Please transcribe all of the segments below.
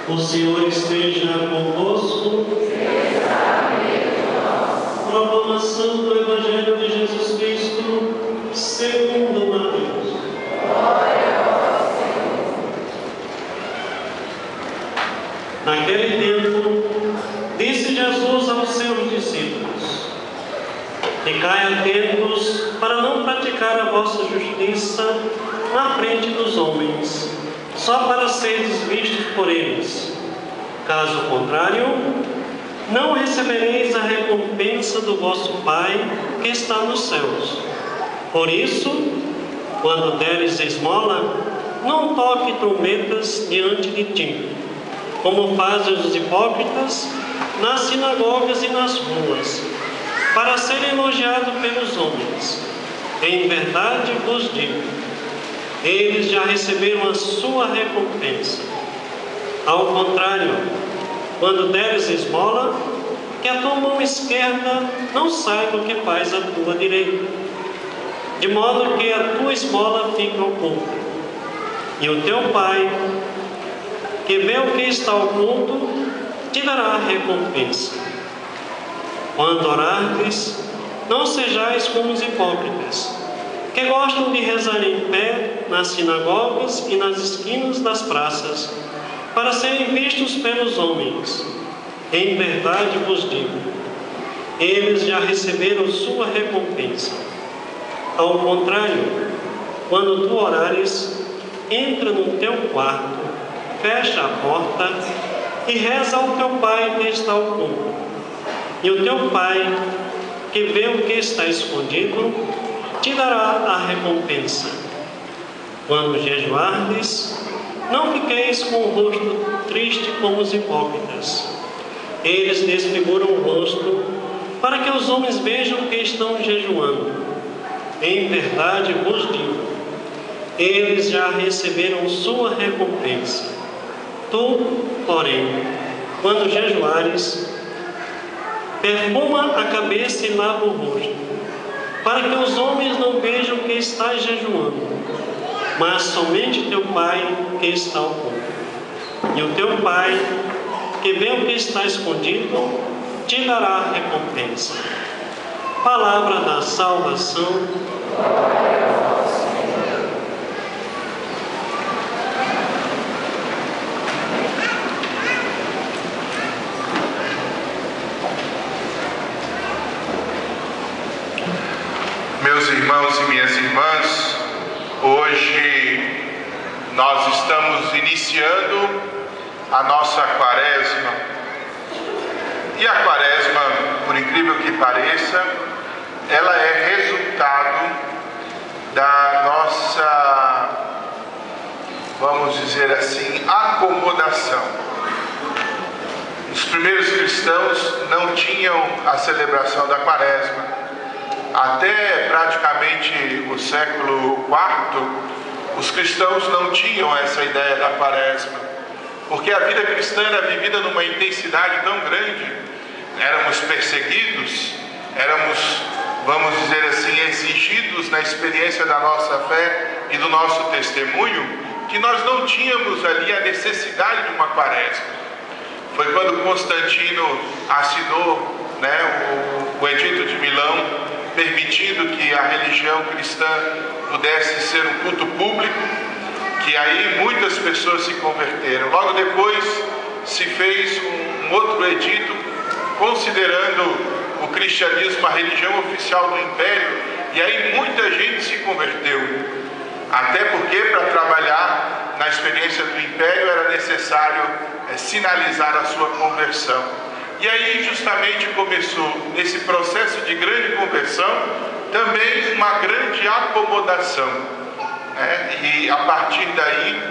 O Senhor esteja convosco. Proclamação do Evangelho de Jesus Cristo segundo Mateus. Naquele tempo, disse Jesus aos seus discípulos: Ficai atentos para não praticar a vossa justiça na frente dos homens, só para seres vistos por eles. Caso contrário, não recebereis a recompensa do vosso Pai que está nos céus. Por isso, quando deres esmola, não toque trombetas diante de ti, como fazem os hipócritas nas sinagogas e nas ruas, para ser elogiado pelos homens. Em verdade vos digo, eles já receberam a sua recompensa. Ao contrário, quando deres esmola, que a tua mão esquerda não saiba o que faz a tua direita, de modo que a tua esmola fique oculta. E o teu Pai, que vê o que está oculto, te dará a recompensa. Quando orardes, não sejais como os hipócritas, que gostam de rezar em pé nas sinagogas e nas esquinas das praças, para serem vistos pelos homens. Em verdade vos digo, eles já receberam sua recompensa. Ao contrário, quando tu orares, entra no teu quarto, fecha a porta e reza ao teu Pai que está oculto. E o teu Pai, que vê o que está escondido, te dará a recompensa. Quando jejuardes, não fiqueis com o rosto triste como os hipócritas. Eles desfiguram o rosto para que os homens vejam que estão jejuando. Em verdade vos digo, eles já receberam sua recompensa. Tu, porém, quando jejuares, perfuma a cabeça e lava o rosto, para que os homens não vejam que estás jejuando, mas somente teu Pai que está oculto. E o teu Pai, que vê o que está escondido, te dará a recompensa. Palavra da salvação. Meus irmãos e minhas irmãs, hoje nós estamos iniciando a nossa quaresma. E a quaresma, por incrível que pareça, ela é resultado da nossa, vamos dizer assim, acomodação. Os primeiros cristãos não tinham a celebração da quaresma. Até praticamente o século IV, os cristãos não tinham essa ideia da quaresma, porque a vida cristã era vivida numa intensidade tão grande. Éramos perseguidos, éramos, vamos dizer assim, exigidos na experiência da nossa fé e do nosso testemunho, que nós não tínhamos ali a necessidade de uma quaresma. Foi quando Constantino assinou, o Edito de Milão, permitindo que a religião cristã pudesse ser um culto público, que aí muitas pessoas se converteram. Logo depois se fez um outro edito considerando o cristianismo a religião oficial do Império, e aí muita gente se converteu. Até porque para trabalhar na experiência do Império era necessário sinalizar a sua conversão. E aí justamente começou, nesse processo de grande conversão, também uma grande acomodação. E a partir daí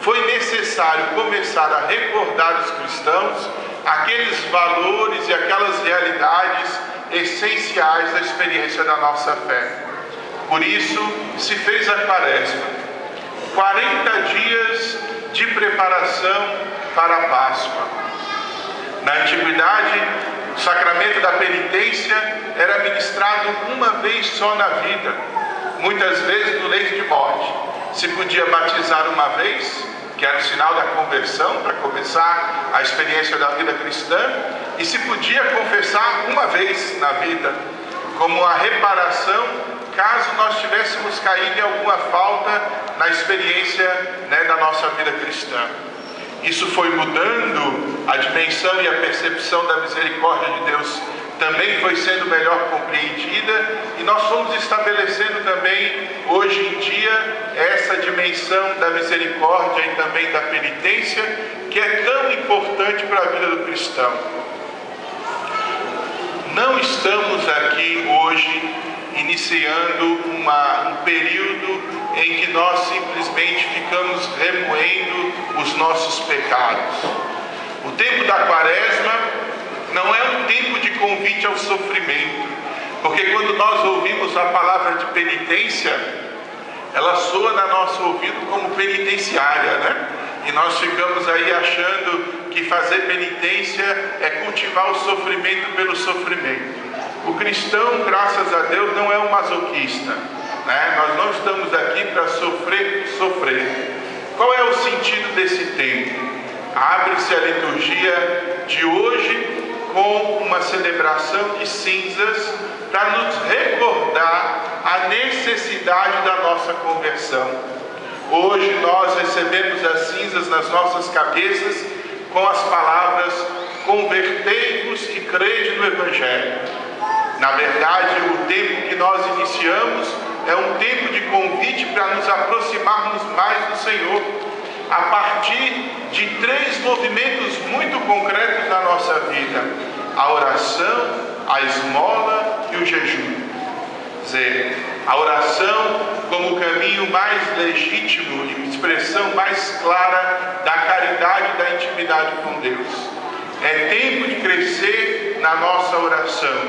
foi necessário começar a recordar os cristãos aqueles valores e aquelas realidades essenciais da experiência da nossa fé. Por isso se fez a quaresma, 40 dias de preparação para a Páscoa. Na antiguidade, o sacramento da penitência era ministrado uma vez só na vida, muitas vezes no leito de morte. Se podia batizar uma vez, que era o sinal da conversão, para começar a experiência da vida cristã e se podia confessar uma vez na vida, como a reparação, caso nós tivéssemos caído em alguma falta na experiência, da nossa vida cristã. Isso foi mudando a dimensão e a percepção da misericórdia de Deus, também foi sendo melhor compreendida, e nós fomos estabelecendo também, hoje em dia, essa dimensão da misericórdia e também da penitência, que é tão importante para a vida do cristão. Não estamos aqui hoje iniciando um período em que nós simplesmente ficamos remoendo os nossos pecados. O tempo da Quaresma não é um tempo de convite ao sofrimento, porque quando nós ouvimos a palavra de penitência, ela soa no nosso ouvido como penitenciária, E nós ficamos aí achando que fazer penitência é cultivar o sofrimento pelo sofrimento. O cristão, graças a Deus, não é um masoquista, Nós não estamos aqui para sofrer. Qual é o sentido desse tempo? Abre-se a liturgia de hoje com uma celebração de cinzas para nos recordar a necessidade da nossa conversão. Hoje nós recebemos as cinzas nas nossas cabeças com as palavras: convertei-vos e crede no Evangelho. Na verdade, o tempo que nós iniciamos é um tempo de convite para nos aproximarmos mais do Senhor, a partir de 3 movimentos muito concretos na nossa vida: a oração, a esmola e o jejum. Quer dizer, a oração como o caminho mais legítimo e expressão mais clara da caridade e da intimidade com Deus. É tempo de crescer na nossa oração,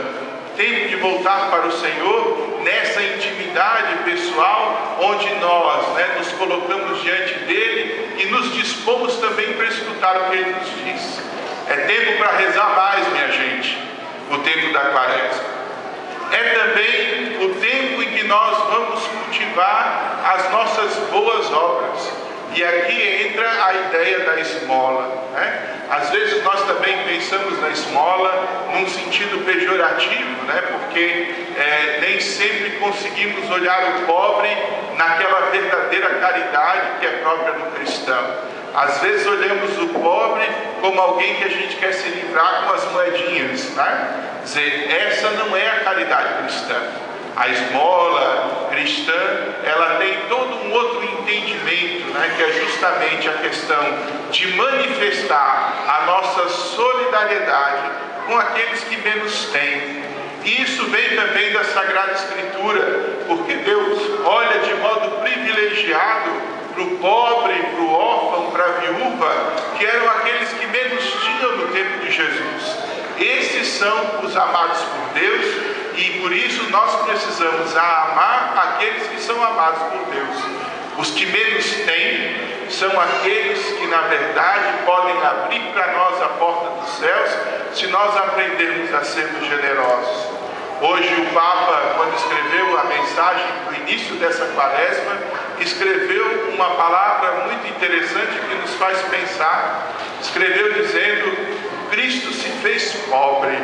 tempo de voltar para o Senhor nessa intimidade pessoal, onde nós nos colocamos diante dele e nos dispomos também para escutar o que ele nos diz. É tempo para rezar mais, minha gente, o tempo da Quaresma. É também o tempo em que nós vamos cultivar as nossas boas obras. E aqui entra a ideia da esmola. Às vezes nós também pensamos na esmola num sentido pejorativo, porque nem sempre conseguimos olhar o pobre naquela verdadeira caridade que é própria do cristão. Às vezes olhamos o pobre como alguém que a gente quer se livrar com as moedinhas, Quer dizer, essa não é a caridade cristã. A esmola cristã, ela tem todo um outro entendimento, que é justamente a questão de manifestar a nossa solidariedade com aqueles que menos têm. E isso vem também da Sagrada Escritura, porque Deus olha de modo privilegiado para o pobre, para o órfão, para a viúva, que eram aqueles que menos tinham no tempo de Jesus. Esses são os amados por Deus, e por isso nós precisamos amar aqueles que são amados por Deus. Os que menos têm são aqueles que, na verdade, podem abrir para nós a porta dos céus, se nós aprendermos a sermos generosos. Hoje o Papa, quando escreveu a mensagem do início dessa Quaresma, escreveu uma palavra muito interessante que nos faz pensar. Escreveu dizendo: Cristo se fez pobre,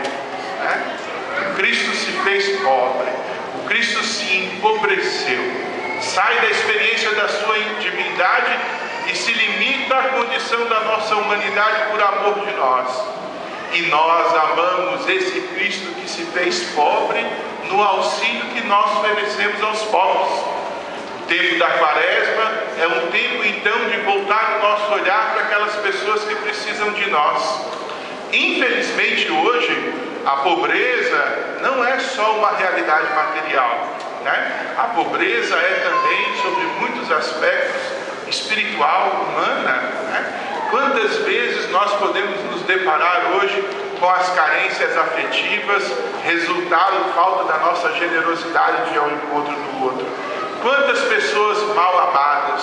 Cristo se fez pobre, o Cristo se empobreceu, sai da experiência da sua divindade e se limita à condição da nossa humanidade por amor de nós. E nós amamos esse Cristo que se fez pobre no auxílio que nós oferecemos aos pobres. O tempo da Quaresma é um tempo então de voltar o nosso olhar para aquelas pessoas que precisam de nós. Infelizmente hoje a pobreza não é só uma realidade material, A pobreza é também, sobre muitos aspectos, espiritual, humana, Quantas vezes nós podemos nos deparar hoje com as carências afetivas, resultado falta da nossa generosidade de ir ao encontro do outro? Quantas pessoas mal amadas,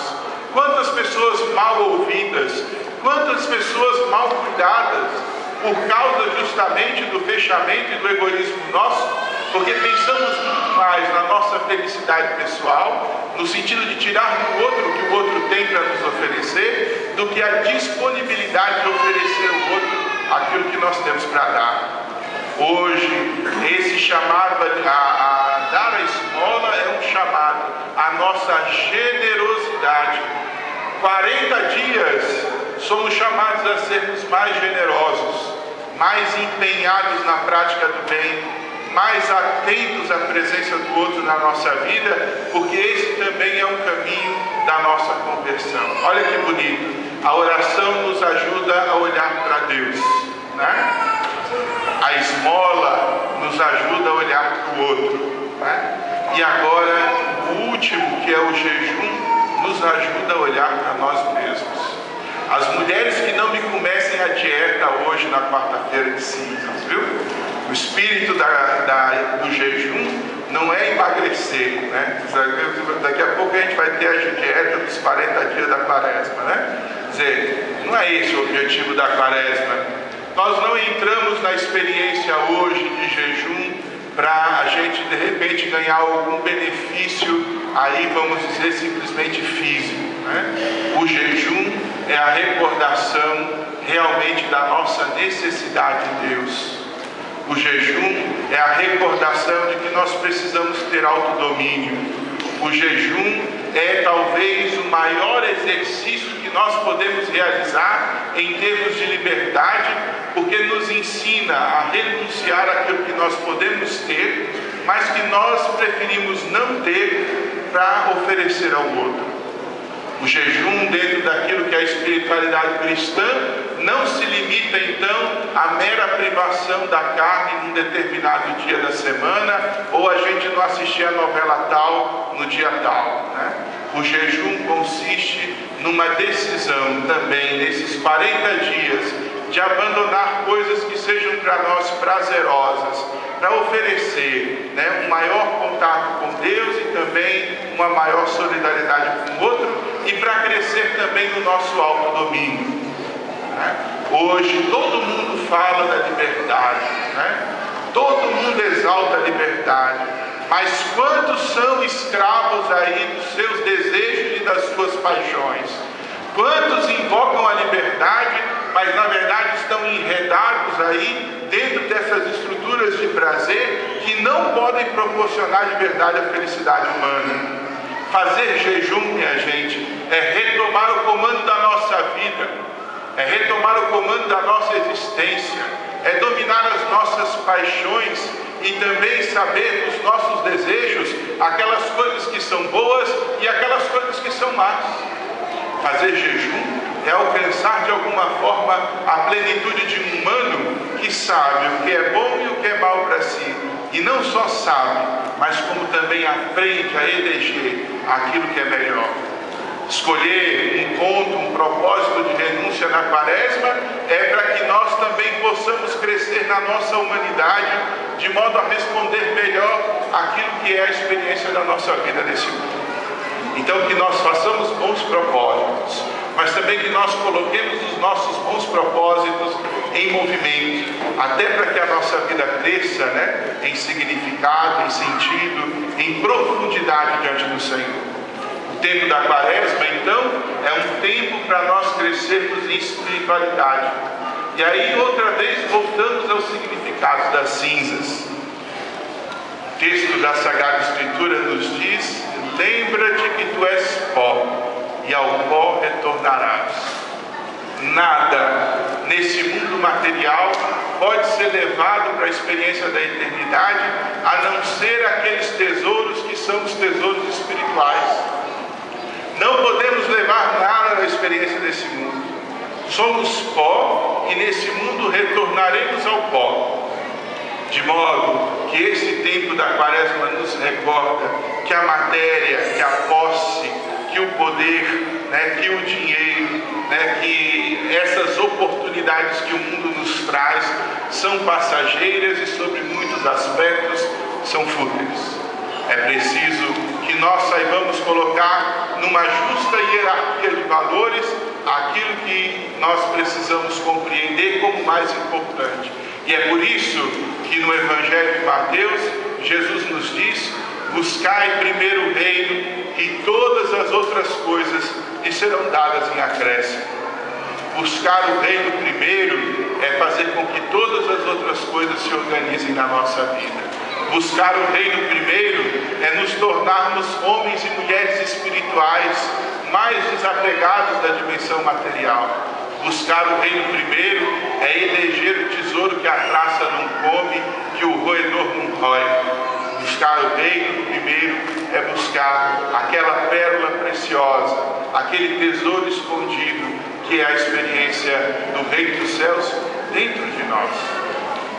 quantas pessoas mal ouvidas, quantas pessoas mal cuidadas, por causa justamente do fechamento e do egoísmo nosso, porque pensamos muito mais na nossa felicidade pessoal, no sentido de tirar do outro o que o outro tem para nos oferecer, do que a disponibilidade de oferecer ao outro para dar. Hoje, esse chamado a dar a esmola é um chamado à nossa generosidade. 40 dias somos chamados a sermos mais generosos, mais empenhados na prática do bem, mais atentos à presença do outro na nossa vida, porque esse também é um caminho da nossa conversão. Olha que bonito, a oração nos ajuda a olhar para Deus, né? A esmola nos ajuda a olhar para o outro, né? E agora, o último, que é o jejum, nos ajuda a olhar para nós mesmos. As mulheres que não me comecem a dieta hoje na quarta-feira de cinzas, viu? O espírito do jejum não é emagrecer, né? Daqui a pouco a gente vai ter a dieta dos 40 dias da quaresma, né? Quer dizer, não é esse o objetivo da quaresma. Nós não entramos na experiência hoje de jejum para a gente de repente ganhar algum benefício, aí vamos dizer simplesmente físico, né? O jejum é a recordação realmente da nossa necessidade de Deus. O jejum é a recordação de que nós precisamos ter autodomínio. O jejum é talvez o maior exercício que nós podemos realizar em termos de liberdade, porque nos ensina a renunciar àquilo que nós podemos ter, mas que nós preferimos não ter para oferecer ao outro. O jejum, dentro daquilo que é a espiritualidade cristã, não se limita então à mera privação da carne num determinado dia da semana, ou a gente não assistir a novela tal no dia tal, né? O jejum consiste numa decisão também, nesses 40 dias, de abandonar coisas que sejam para nós prazerosas, para oferecer, né, um maior contato com Deus e também uma maior solidariedade com o outro, e para crescer também no nosso autodomínio, né? Hoje todo mundo fala da liberdade, né? Todo mundo exalta a liberdade, mas quantos são escravos aí dos seus desejos e das suas paixões? Quantos invocam a liberdade, mas na verdade estão enredados aí dentro dessas estruturas de prazer que não podem proporcionar de verdade a felicidade humana? Fazer jejum, minha gente, é retomar o comando da nossa vida, é retomar o comando da nossa existência, é dominar as nossas paixões e também saber dos nossos desejos aquelas coisas que são boas e aquelas coisas que são más. Fazer jejum é alcançar de alguma forma a plenitude de um humano que sabe o que é bom e o que é mal para si. E não só sabe, mas como também aprende a eleger aquilo que é melhor. Escolher um ponto, um propósito de renúncia na quaresma é para que nós também possamos crescer na nossa humanidade, de modo a responder melhor aquilo que é a experiência da nossa vida nesse mundo. Então que nós façamos bons propósitos, mas também que nós coloquemos os nossos bons propósitos em movimento, até para que a nossa vida cresça, né, em significado, em sentido, em profundidade diante do Senhor. O tempo da quaresma, então, é um tempo para nós crescermos em espiritualidade. E aí, outra vez, voltamos ao significado das cinzas. O texto da Sagrada Escritura nos diz: lembra-te que tu és pó, e ao pó retornarás. Nada nesse mundo material pode ser levado para a experiência da eternidade, a não ser aqueles tesouros que são os tesouros espirituais. Não podemos levar nada da experiência desse mundo. Somos pó e nesse mundo retornaremos ao pó. De modo que esse tempo da quaresma nos recorda que a matéria, que a posse, que o poder, né, que o dinheiro, né, que essas oportunidades que o mundo nos traz são passageiras e, sobre muitos aspectos, são fúteis. É preciso que nós saibamos colocar numa justa hierarquia de valores aquilo que nós precisamos compreender como mais importante. E é por isso que no Evangelho de Mateus, Jesus nos diz: buscai primeiro o reino e todas as outras coisas lhe serão dadas em acréscimo. Buscar o reino primeiro é fazer com que todas as coisas se organizem na nossa vida. Buscar o reino primeiro é nos tornarmos homens e mulheres espirituais mais desapegados da dimensão material. Buscar o reino primeiro é eleger o tesouro que a traça não come, que o roedor não rói. Buscar o reino primeiro é buscar aquela pérola preciosa, aquele tesouro escondido, que é a experiência do reino dos céus dentro de nós.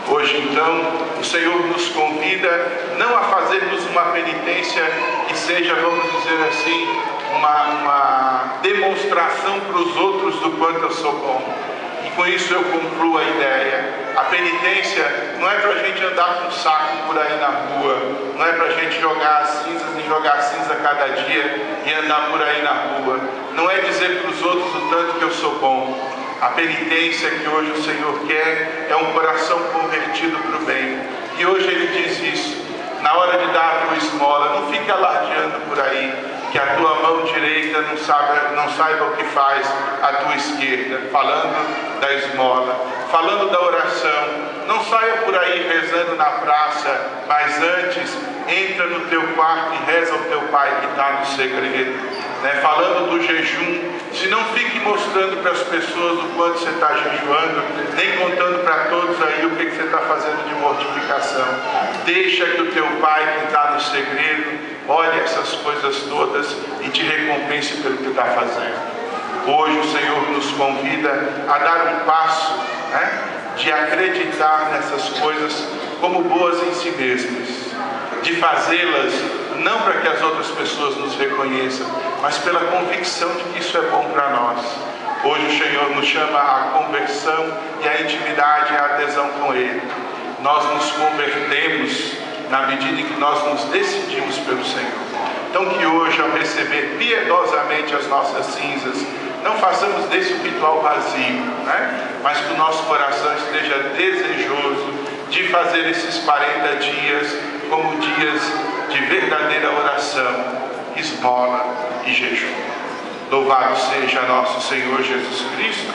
Hoje, então, o Senhor nos convida não a fazermos uma penitência que seja, vamos dizer assim, uma demonstração para os outros do quanto eu sou bom. E com isso eu concluo a ideia. A penitência não é para a gente andar com um saco por aí na rua, não é para a gente jogar as cinzas e jogar cinza cada dia e andar por aí na rua. Não é dizer para os outros o tanto que eu sou bom. A penitência que hoje o Senhor quer é um coração convertido para o bem. E hoje Ele diz isso. Na hora de dar a tua esmola, não fique alardeando por aí, que a tua mão direita não saiba o que faz a tua esquerda, falando da esmola, falando da oração. Não saia por aí rezando na praça, mas antes entra no teu quarto e reza ao teu Pai que está no segredo. Falando do jejum, se não fique mostrando para as pessoas o quanto você está jejuando, nem contando para todos aí o que você está fazendo de mortificação. Deixa que o teu Pai que está no segredo olhe essas coisas todas e te recompense pelo que está fazendo. Hoje o Senhor nos convida a dar um passo, de acreditar nessas coisas como boas em si mesmas, de fazê-las não para que as outras pessoas nos reconheçam, mas pela convicção de que isso é bom para nós. Hoje o Senhor nos chama à conversão e à intimidade e à adesão com Ele. Nós nos convertemos na medida em que nós nos decidimos pelo Senhor. Então que hoje, ao receber piedosamente as nossas cinzas, não façamos desse um ritual vazio, mas que o nosso coração esteja desejoso de fazer esses 40 dias como dias de verdadeira oração, esmola e jejum. Louvado seja nosso Senhor Jesus Cristo.